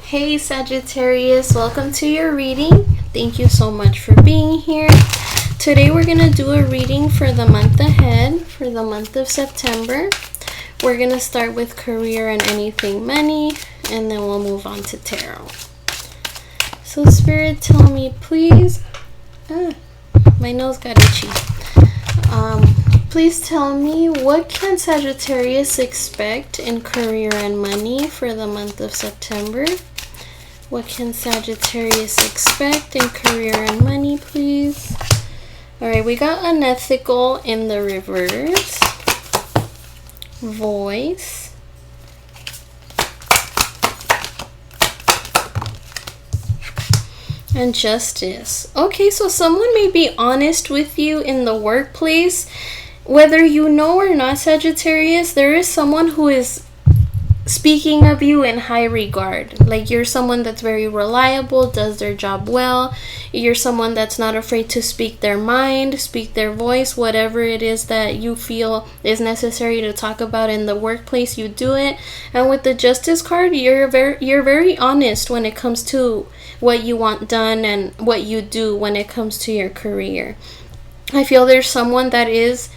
Hey Sagittarius, welcome to your reading. Thank you so much for being here. Today we're going to do a reading for the month ahead, for the month of September. We're going to start with career and anything money, and then we'll move on to tarot. So Spirit, tell me please. My nose got itchy. Please tell me, what can Sagittarius expect in career and money for the month of September? What can Sagittarius expect in career and money, please? Alright, we got unethical in the reverse. Voice. And justice. Okay, so someone may be honest with you in the workplace. Whether you know or not, Sagittarius, there is someone who is speaking of you in high regard. Like, you're someone that's very reliable, does their job well. You're someone that's not afraid to speak their mind, speak their voice, whatever it is that you feel is necessary to talk about in the workplace, you do it. And with the Justice card, you're very honest when it comes to what you want done and what you do when it comes to your career. I feel there's someone that is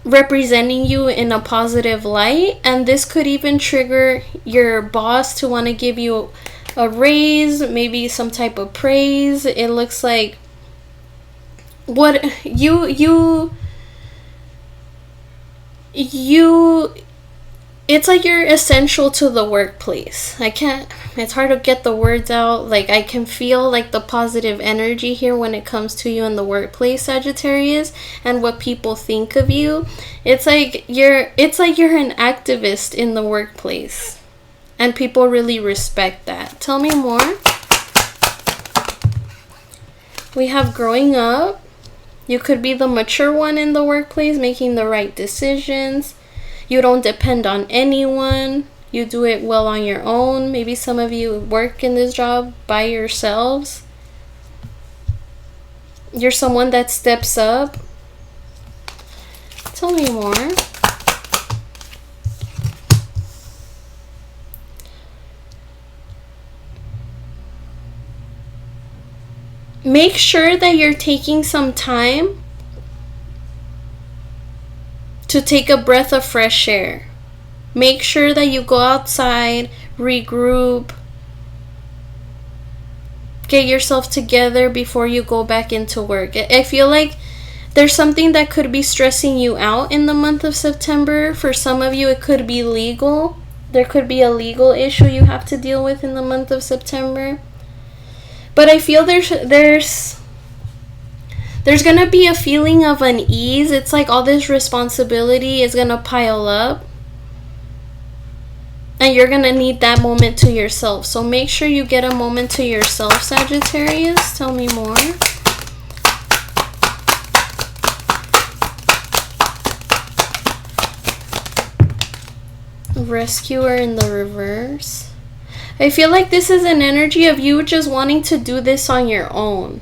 representing you in a positive light, and this could even trigger your boss to want to give you a raise, maybe some type of praise. It looks like what you it's like you're essential to the workplace. It's hard to get the words out. Like, I can feel like the positive energy here when it comes to you in the workplace, Sagittarius, and what people think of you. It's like you're an activist in the workplace, and people really respect that. Tell me more. We have growing up. You could be the mature one in the workplace, making the right decisions. You don't depend on anyone. You do it well on your own. Maybe some of you work in this job by yourselves. You're someone that steps up. Tell me more. Make sure that you're taking some time to take a breath of fresh air. Make sure that you go outside, regroup, get yourself together before you go back into work. I feel like there's something that could be stressing you out in the month of September. For some of you, it could be legal. There could be a legal issue you have to deal with in the month of September. But I feel there's going to be a feeling of unease. It's like all this responsibility is going to pile up, and you're going to need that moment to yourself. So make sure you get a moment to yourself, Sagittarius. Tell me more. Rescuer in the reverse. I feel like this is an energy of you just wanting to do this on your own.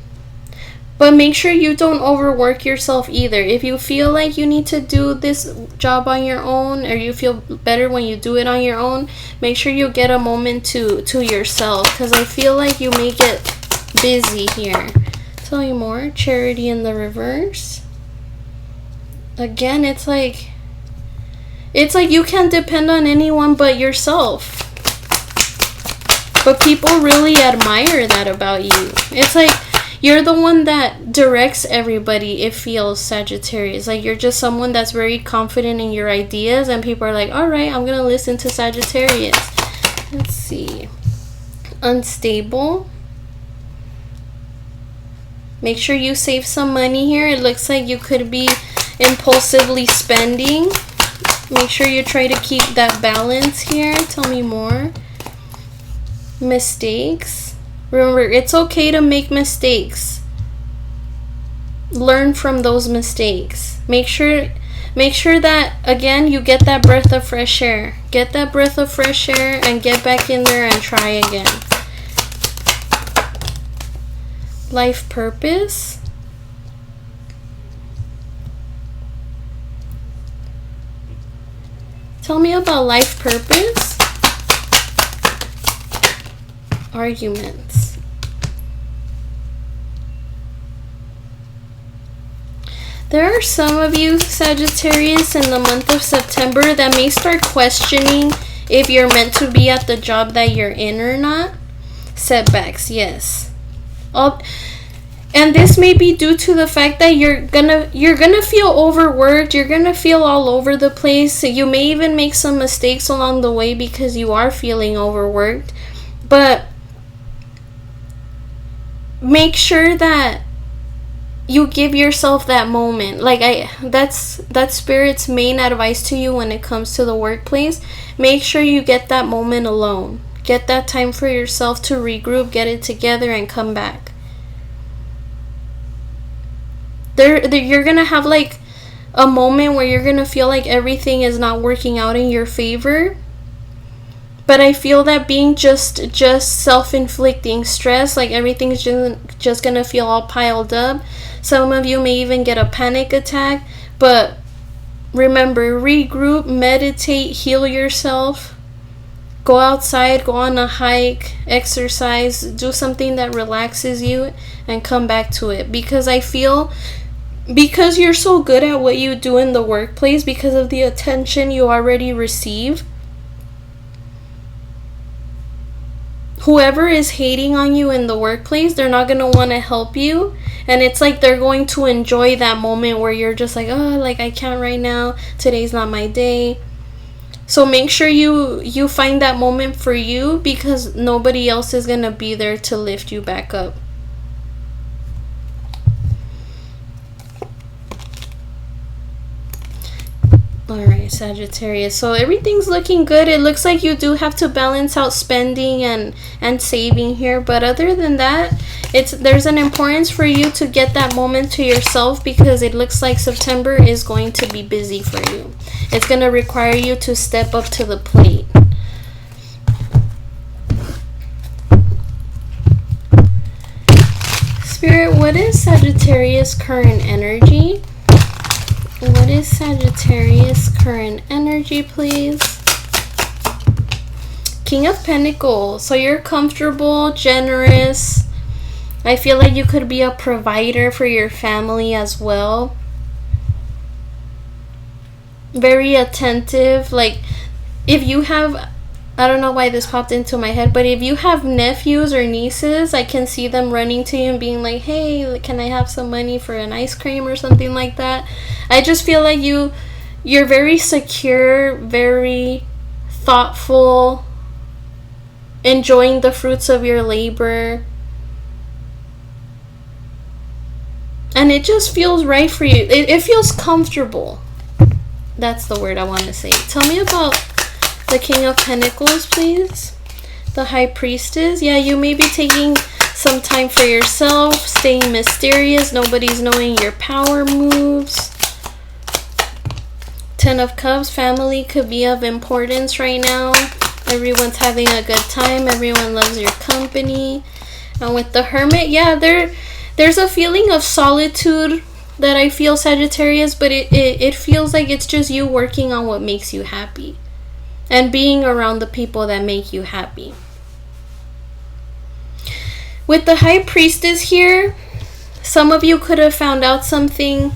But make sure you don't overwork yourself either. If you feel like you need to do this job on your own, or you feel better when you do it on your own, make sure you get a moment to yourself, because I feel like you may get busy here. Tell me more. Charity in the reverse. Again, it's like you can't depend on anyone but yourself. But people really admire that about you. It's like you're the one that directs everybody, it feels, Sagittarius. Like, you're just someone that's very confident in your ideas, and people are like, alright, I'm going to listen to Sagittarius. Let's see. Unstable. Make sure you save some money here. It looks like you could be impulsively spending. Make sure you try to keep that balance here. Tell me more. Mistakes. Remember, it's okay to make mistakes. Learn from those mistakes. Make sure that, again, you get that breath of fresh air. Get that breath of fresh air and get back in there and try again. Life purpose. Tell me about life purpose. arguments. There are some of you, Sagittarius, in the month of September that may start questioning if you're meant to be at the job that you're in or not. Setbacks, yes. And this may be due to the fact that you're gonna feel overworked. You're gonna feel all over the place. You may even make some mistakes along the way because you are feeling overworked. But make sure that you give yourself that moment. That's Spirit's main advice to you when it comes to the workplace. Make sure you get that moment alone. Get that time for yourself to regroup, get it together, and come back. You're gonna have like a moment where you're gonna feel like everything is not working out in your favor. But I feel that being just self-inflicting stress, like everything's just gonna feel all piled up. Some of you may even get a panic attack. But remember, regroup, meditate, heal yourself. Go outside, go on a hike, exercise, do something that relaxes you, and come back to it. Because I feel, because you're so good at what you do in the workplace, because of the attention you already receive, whoever is hating on you in the workplace, they're not going to want to help you. And it's like they're going to enjoy that moment where you're just like, oh, like I can't right now. Today's not my day. So make sure you find that moment for you, because nobody else is going to be there to lift you back up. Alright, Sagittarius. So everything's looking good. It looks like you do have to balance out spending and saving here. But other than that, there's an importance for you to get that moment to yourself, because it looks like September is going to be busy for you. It's going to require you to step up to the plate. Spirit, what is Sagittarius' current energy? What is Sagittarius' current energy, please? King of Pentacles. So you're comfortable, generous. I feel like you could be a provider for your family as well. Very attentive. Like, if you have, I don't know why this popped into my head, but if you have nephews or nieces, I can see them running to you and being like, hey, can I have some money for an ice cream or something like that. I just feel like you're very secure, very thoughtful, enjoying the fruits of your labor. And it just feels right for you. It feels comfortable. That's the word I want to say. Tell me about the King of Pentacles, please. The High Priestess. Yeah, you may be taking some time for yourself, staying mysterious. Nobody's knowing your power moves. Ten of Cups. Family could be of importance right now. Everyone's having a good time. Everyone loves your company. And with the Hermit, yeah, there's a feeling of solitude that I feel, Sagittarius, but it feels like it's just you working on what makes you happy and being around the people that make you happy. With the High Priestess here, some of you could have found out something,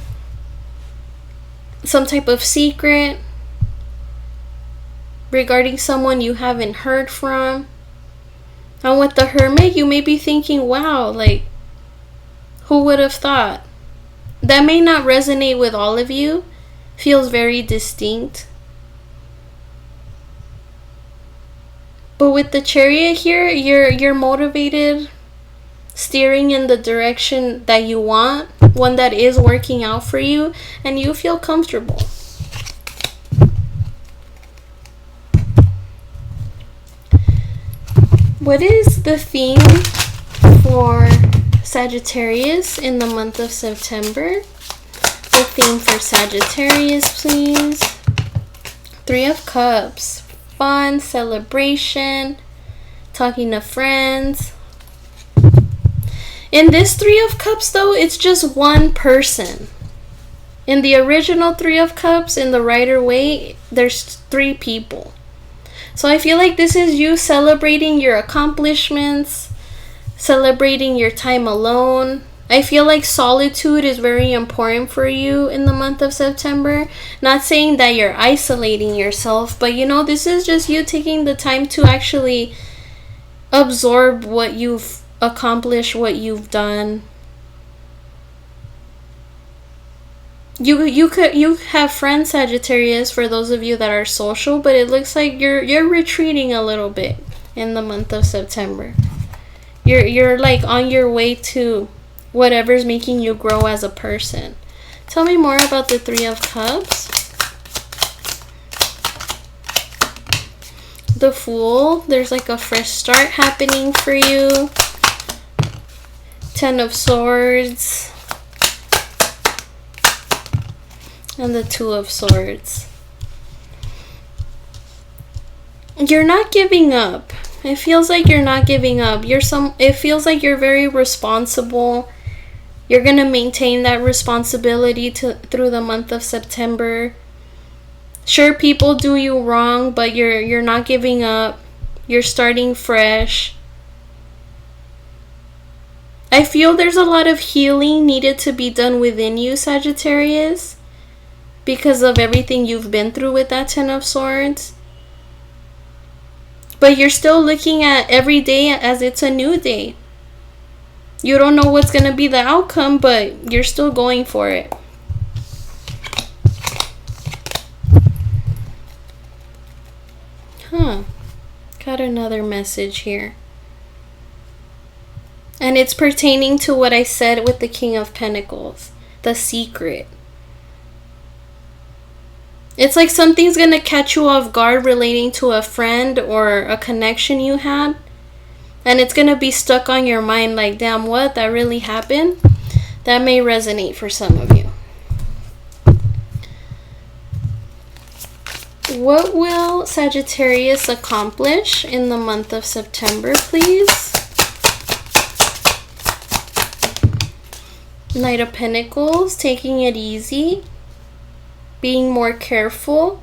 some type of secret regarding someone you haven't heard from. And with the Hermit, you may be thinking, wow, like, who would have thought? That may not resonate with all of you. Feels very distinct. But with the Chariot here, you're motivated, steering in the direction that you want, one that is working out for you, and you feel comfortable. What is the theme for Sagittarius in the month of September? The theme for Sagittarius, please. Three of Cups. Fun, celebration, talking to friends. In this Three of Cups, though, it's just one person. In the original Three of Cups, in the Rider-Waite, there's three people. So I feel like this is you celebrating your accomplishments, celebrating your time alone. I feel like solitude is very important for you in the month of September. Not saying that you're isolating yourself, but you know, this is just you taking the time to actually absorb what you've accomplished, what you've done. You have friends, Sagittarius, for those of you that are social, but it looks like you're retreating a little bit in the month of September. You're like on your way to whatever's making you grow as a person. Tell me more about the Three of Cups. The Fool. There's like a fresh start happening for you. Ten of Swords. And the Two of Swords. You're not giving up. It feels like you're not giving up. It feels like you're very responsible. You're going to maintain that responsibility through the month of September. Sure, people do you wrong, but you're not giving up. You're starting fresh. I feel there's a lot of healing needed to be done within you, Sagittarius, because of everything you've been through with that Ten of Swords. But you're still looking at every day as it's a new day. You don't know what's going to be the outcome, but you're still going for it. Got another message here. And it's pertaining to what I said with the King of Pentacles. The secret. It's like something's going to catch you off guard relating to a friend or a connection you had. And it's going to be stuck on your mind like, damn, what? That really happened? That may resonate for some of you. What will Sagittarius accomplish in the month of September, please? Knight of Pentacles, taking it easy. Being more careful.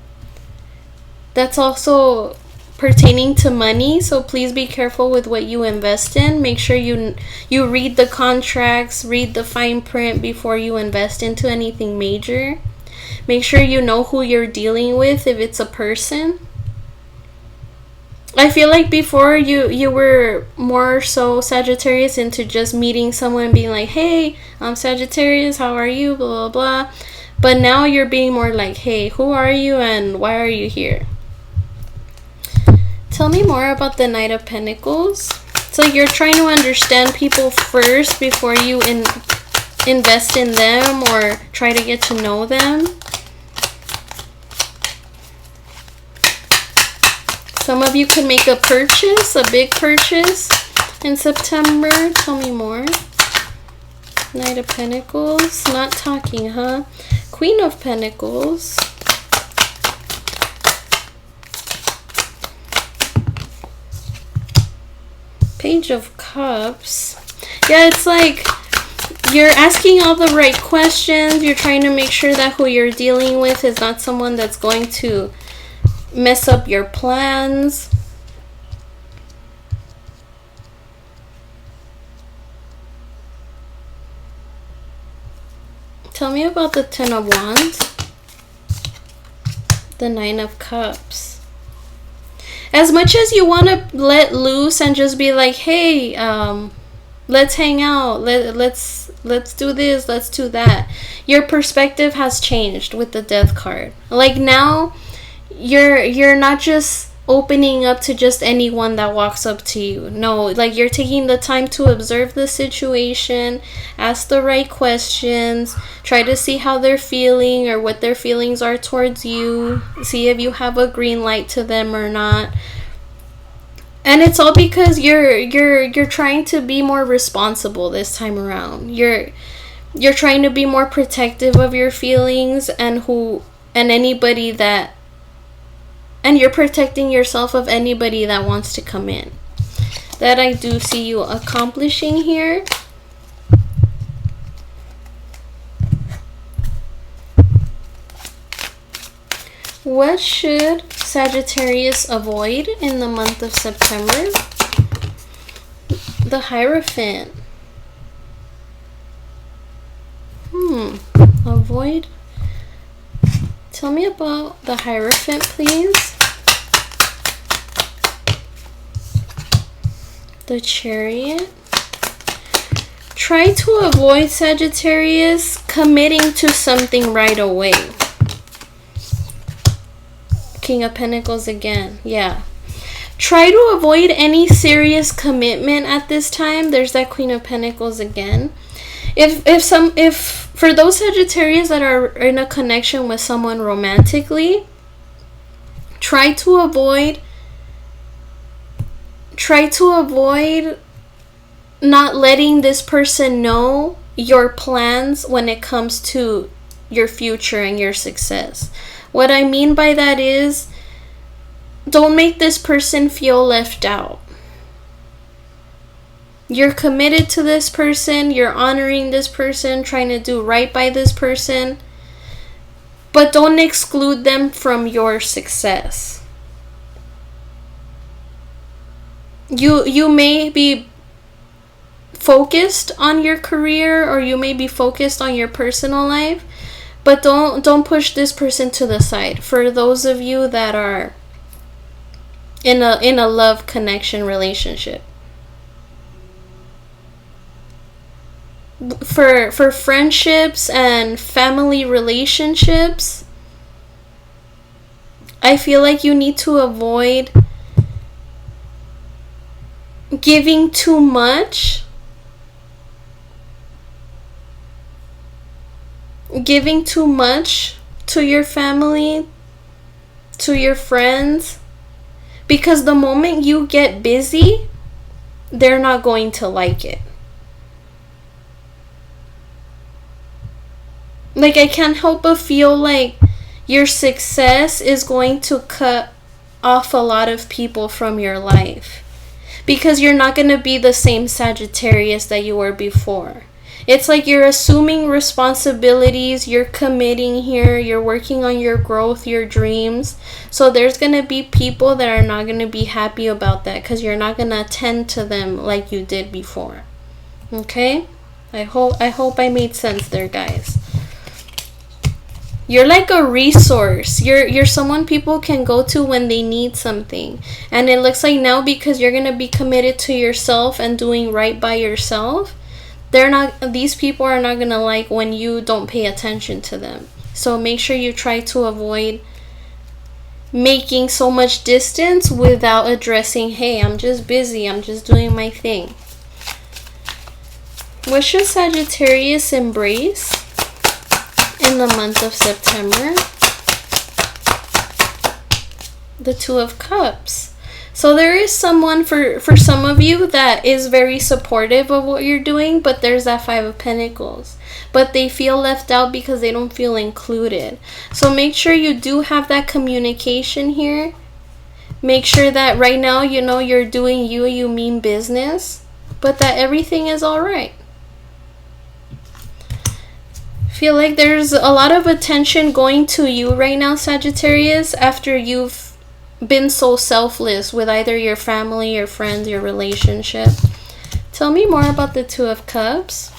That's also pertaining to money, so please be careful with what you invest in. Make sure you read the contracts, read the fine print before you invest into anything major. Make sure you know who you're dealing with if it's a person. I feel like before you were more so, Sagittarius, into just meeting someone and being like, hey, I'm Sagittarius, how are you, blah, blah, blah. But now you're being more like, hey, who are you and why are you here? Tell me more about the Knight of Pentacles. It's like you're trying to understand people first before you invest in them or try to get to know them. Some of you could make a purchase, a big purchase in September. Tell me more. Knight of Pentacles. Not talking, huh? Queen of Pentacles. Page of Cups. Yeah, it's like you're asking all the right questions. You're trying to make sure that who you're dealing with is not someone that's going to mess up your plans. Tell me about the Ten of Wands. The Nine of Cups. As much as you want to let loose and just be like, hey, let's hang out, let's do this, let's do that, your perspective has changed with the Death card. Like now you're not just opening up to just anyone that walks up to you. No, like you're taking the time to observe the situation, ask the right questions, try to see how they're feeling or what their feelings are towards you, see if you have a green light to them or not. And it's all because you're trying to be more responsible this time around. You're trying to be more protective of your feelings and anybody that, and you're protecting yourself of anybody that wants to come in. That I do see you accomplishing here. What should Sagittarius avoid in the month of September? The Hierophant. Avoid. Tell me about the Hierophant, please. The Chariot. Try to avoid, Sagittarius, committing to something right away. King of Pentacles again. Yeah. Try to avoid any serious commitment at this time. There's that Queen of Pentacles again. If for those Sagittarius that are in a connection with someone romantically, try to avoid not letting this person know your plans when it comes to your future and your success. What I mean by that is, don't make this person feel left out. You're committed to this person, you're honoring this person, trying to do right by this person, but don't exclude them from your success. You may be focused on your career, or you may be focused on your personal life, but don't push this person to the side. For those of you that are in a love connection relationship, for friendships and family relationships, I feel like you need to avoid giving too much, to your family, to your friends, because the moment you get busy, they're not going to like it. Like, I can't help but feel like your success is going to cut off a lot of people from your life, because you're not going to be the same Sagittarius that you were before. It's like you're assuming responsibilities, you're committing here, you're working on your growth, your dreams. So there's going to be people that are not going to be happy about that, because you're not going to attend to them like you did before. Okay? I hope I made sense there, guys. You're like a resource. You're someone people can go to when they need something. And it looks like now, because you're going to be committed to yourself and doing right by yourself, these people are not going to like when you don't pay attention to them. So make sure you try to avoid making so much distance without addressing, hey, I'm just busy, I'm just doing my thing. What should Sagittarius embrace in the month of September? The Two of Cups. So there is someone for some of you that is very supportive of what you're doing, but there's that Five of Pentacles. But they feel left out because they don't feel included. So make sure you do have that communication here. Make sure that right now, you know, you're doing you mean business, but that everything is all right. Feel like there's a lot of attention going to you right now, Sagittarius, after you've been so selfless with either your family, your friends, your relationship. Tell me more about the Two of Cups.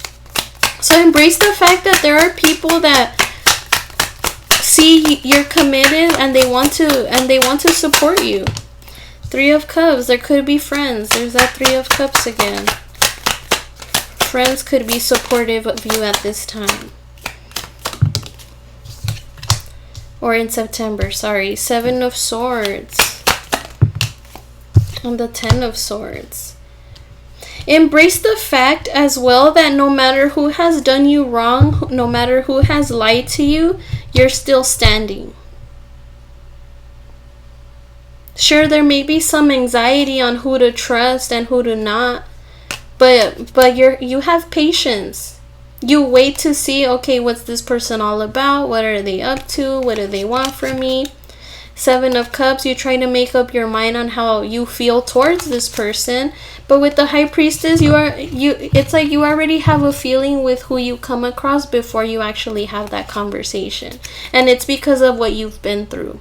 So embrace the fact that there are people that see you're committed and they want to support you. Three of Cups. There could be friends. There's that Three of Cups again. Friends could be supportive of you at this time. Or in September, sorry. Seven of Swords. And the Ten of Swords. Embrace the fact as well that no matter who has done you wrong, no matter who has lied to you, you're still standing. Sure, there may be some anxiety on who to trust and who to not, but you have patience. You wait to see, okay, what's this person all about? What are they up to? What do they want from me? Seven of Cups, you try to make up your mind on how you feel towards this person. But with the High Priestess, it's like you already have a feeling with who you come across before you actually have that conversation. And it's because of what you've been through.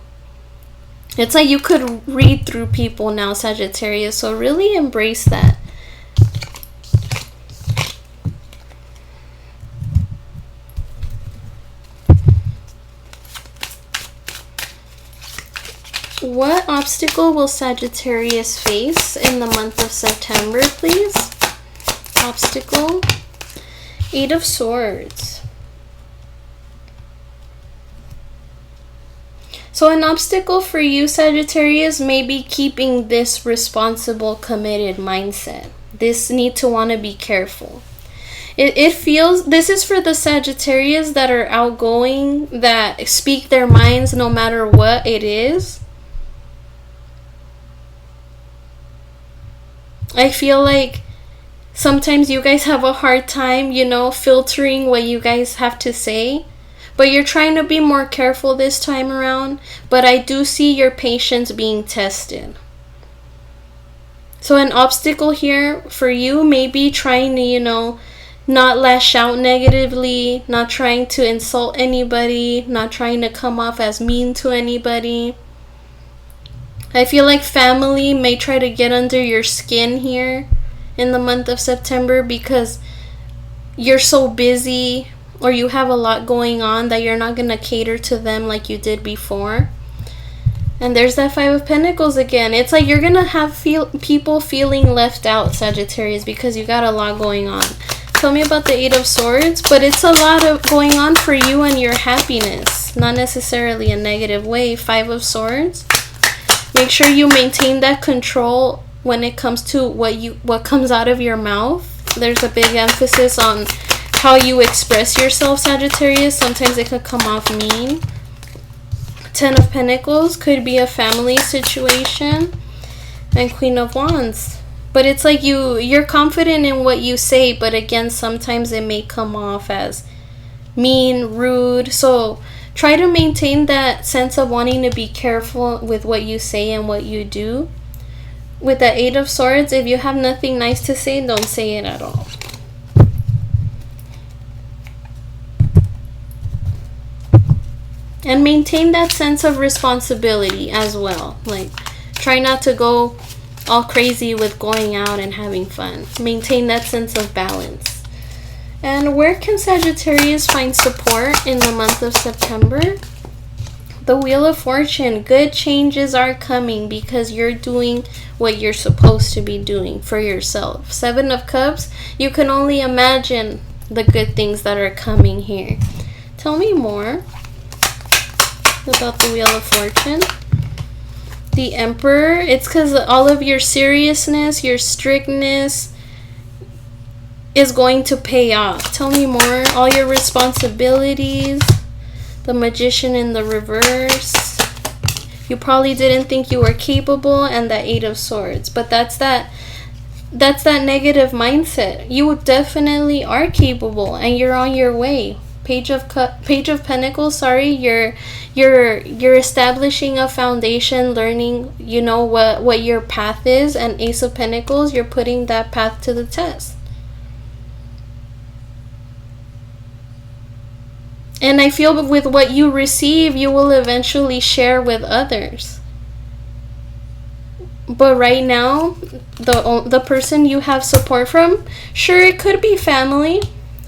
It's like you could read through people now, Sagittarius. So really embrace that. What obstacle will Sagittarius face in the month of September, please? Obstacle. 8 of Swords. So an obstacle for you, Sagittarius, may be keeping this responsible, committed mindset. This need to want to be careful. It feels, this is for the Sagittarius that are outgoing, that speak their minds no matter what it is. I feel like sometimes you guys have a hard time, you know, filtering what you guys have to say. But you're trying to be more careful this time around. But I do see your patience being tested. So an obstacle here for you may be trying to, you know, not lash out negatively, not trying to insult anybody, not trying to come off as mean to anybody. I feel like family may try to get under your skin here in the month of September because you're so busy or you have a lot going on that you're not going to cater to them like you did before. And there's that 5 of Pentacles again. It's like you're going to have people feeling left out, Sagittarius, because you got a lot going on. Tell me about the 8 of Swords, but it's a lot of going on for you and your happiness, not necessarily a negative way. 5 of Swords. Make sure you maintain that control when it comes to what comes out of your mouth. There's a big emphasis on how you express yourself, Sagittarius. Sometimes it could come off mean. 10 of Pentacles could be a family situation. And Queen of Wands. But it's like you're confident in what you say, but again, sometimes it may come off as mean, rude. So try to maintain that sense of wanting to be careful with what you say and what you do. With the 8 of Swords, if you have nothing nice to say, don't say it at all. And maintain that sense of responsibility as well. Like, try not to go all crazy with going out and having fun. Maintain that sense of balance. And where can Sagittarius find support in the month of September? The Wheel of Fortune. Good changes are coming because you're doing what you're supposed to be doing for yourself. 7 of Cups. You can only imagine the good things that are coming here. Tell me more about the Wheel of Fortune. The Emperor. It's because all of your seriousness, your strictness is going to pay off. Tell me more. All your responsibilities. The Magician in the reverse. You probably didn't think you were capable, and the 8 of Swords. But that's that negative mindset. You definitely are capable and you're on your way. Page of Pentacles, sorry, you're establishing a foundation, learning, you know, what your path is, and Ace of Pentacles, you're putting that path to the test. And I feel with what you receive, you will eventually share with others. But right now, the person you have support from, sure, it could be family.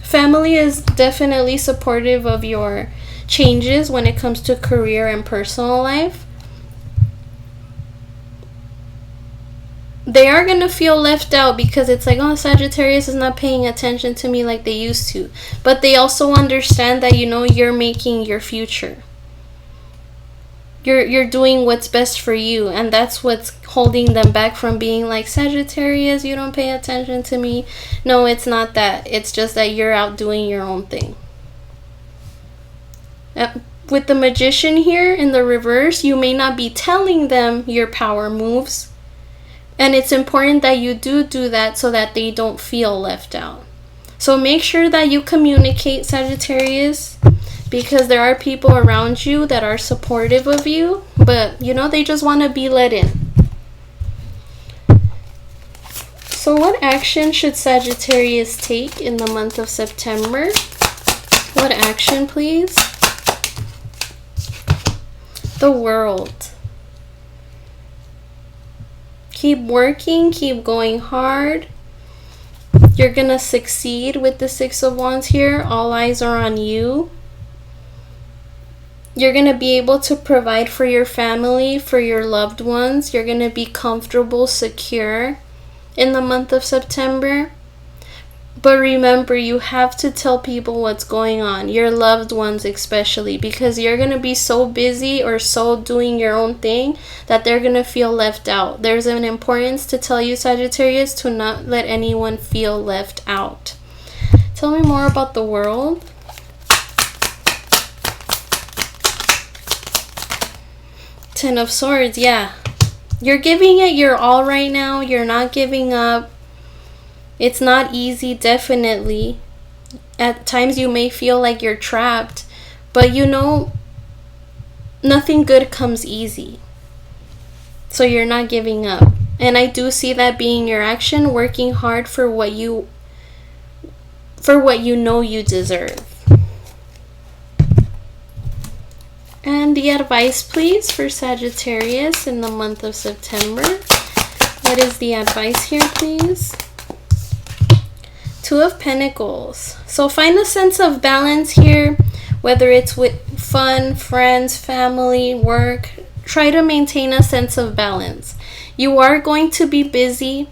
Family is definitely supportive of your changes when it comes to career and personal life. They are going to feel left out because it's like, oh, Sagittarius is not paying attention to me like they used to. But they also understand that, you know, you're making your future. You're doing what's best for you, and that's what's holding them back from being like, Sagittarius, you don't pay attention to me. No, it's not that. It's just that you're out doing your own thing. With the Magician here in the reverse, you may not be telling them your power moves. And it's important that you do that so that they don't feel left out. So make sure that you communicate, Sagittarius, because there are people around you that are supportive of you, but, you know, they just want to be let in. So what action should Sagittarius take in the month of September? What action, please? The World. Keep working, keep going hard. You're gonna succeed with the Six of Wands here. All eyes are on you. You're gonna be able to provide for your family, for your loved ones. You're gonna be comfortable, secure in the month of September. But remember, you have to tell people what's going on, your loved ones especially, because you're going to be so busy or so doing your own thing that they're going to feel left out. There's an importance to tell you, Sagittarius, to not let anyone feel left out. Tell me more about the World. Ten of Swords, yeah. You're giving it your all right now. You're not giving up. It's not easy, definitely. At times you may feel like you're trapped, but you know, nothing good comes easy. So you're not giving up. And I do see that being your action, working hard for what you know you deserve. And the advice, please, for Sagittarius in the month of September. What is the advice here, please? Two of Pentacles. So find a sense of balance here, whether it's with fun, friends, family, work. Try to maintain a sense of balance. You are going to be busy.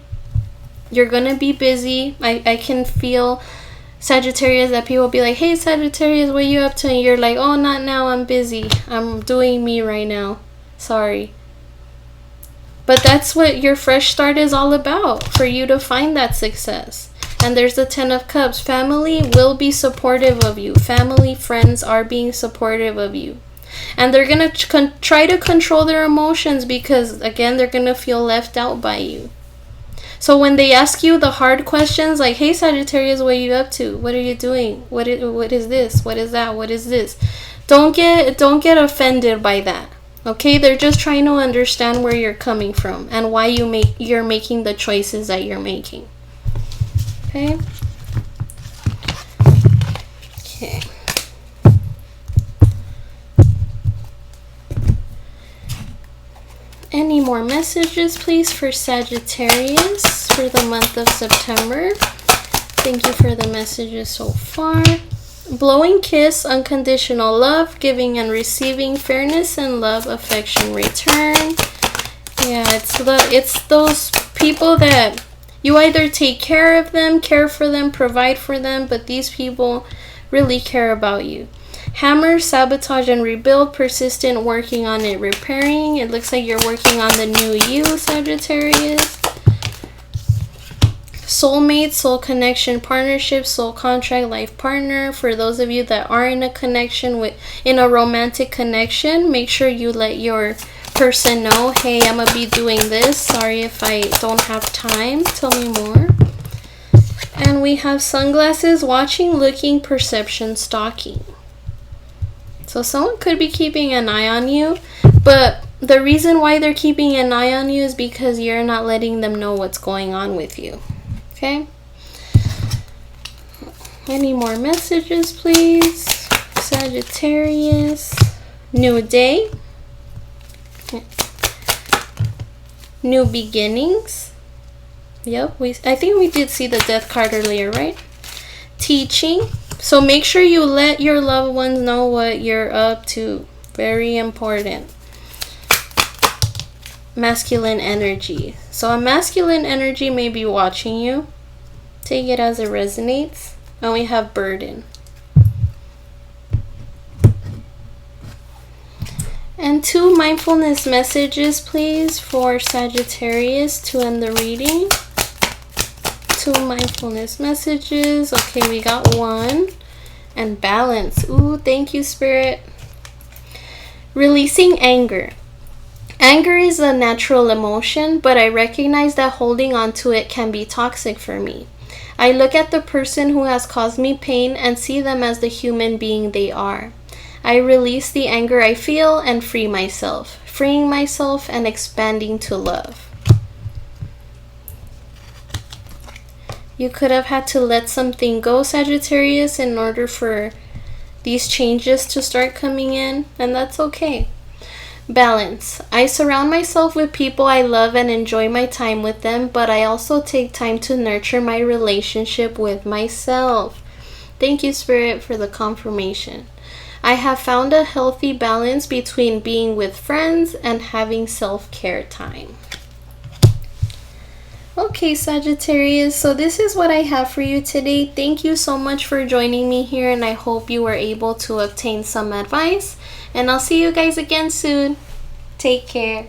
You're going to be busy. I can feel, Sagittarius, that people be like, hey, Sagittarius, what are you up to? And you're like, oh, not now. I'm busy. I'm doing me right now. Sorry. But that's what your fresh start is all about, for you to find that success. And there's the Ten of Cups. Family will be supportive of you. Family, friends are being supportive of you. And they're going to try to control their emotions because, again, they're going to feel left out by you. So when they ask you the hard questions like, hey, Sagittarius, what are you up to? What are you doing? What is this? What is that? What is this? Don't get offended by that. Okay? They're just trying to understand where you're coming from and why you're making the choices that you're making. Okay. Okay. Any more messages, please, for Sagittarius for the month of September? Thank you for the messages so far. Blowing kiss, unconditional love, giving and receiving, fairness and love, affection, return. Yeah, it's those people that you either take care of them, care for them, provide for them, but these people really care about you. Hammer, sabotage and rebuild, persistent, working on it, repairing. It looks like you're working on the new you, Sagittarius. Soulmate, soul connection, partnership, soul contract, life partner. For those of you that are in a connection in a romantic connection, make sure you let your person know, hey, I'm gonna be doing this. Sorry if I don't have time. Tell me more. And we have sunglasses, watching, looking, perception, stalking. So someone could be keeping an eye on you, but the reason why they're keeping an eye on you is because you're not letting them know what's going on with you. Okay? Any more messages, please? Sagittarius. New day. New beginnings. Yep, I think we did see the Death card earlier, right? Teaching. So make sure you let your loved ones know what you're up to. Very important. Masculine energy. So a masculine energy may be watching you. Take it as it resonates. And we have burden. And 2 mindfulness messages, please, for Sagittarius to end the reading. 2 mindfulness messages. Okay, we got 1. And balance. Ooh, thank you, Spirit. Releasing anger. Anger is a natural emotion, but I recognize that holding on to it can be toxic for me. I look at the person who has caused me pain and see them as the human being they are. I release the anger I feel and free myself, freeing myself and expanding to love. You could have had to let something go, Sagittarius, in order for these changes to start coming in, and that's okay. Balance. I surround myself with people I love and enjoy my time with them, but I also take time to nurture my relationship with myself. Thank you, Spirit, for the confirmation. I have found a healthy balance between being with friends and having self-care time. Okay, Sagittarius, so this is what I have for you today. Thank you so much for joining me here, and I hope you were able to obtain some advice. And I'll see you guys again soon. Take care.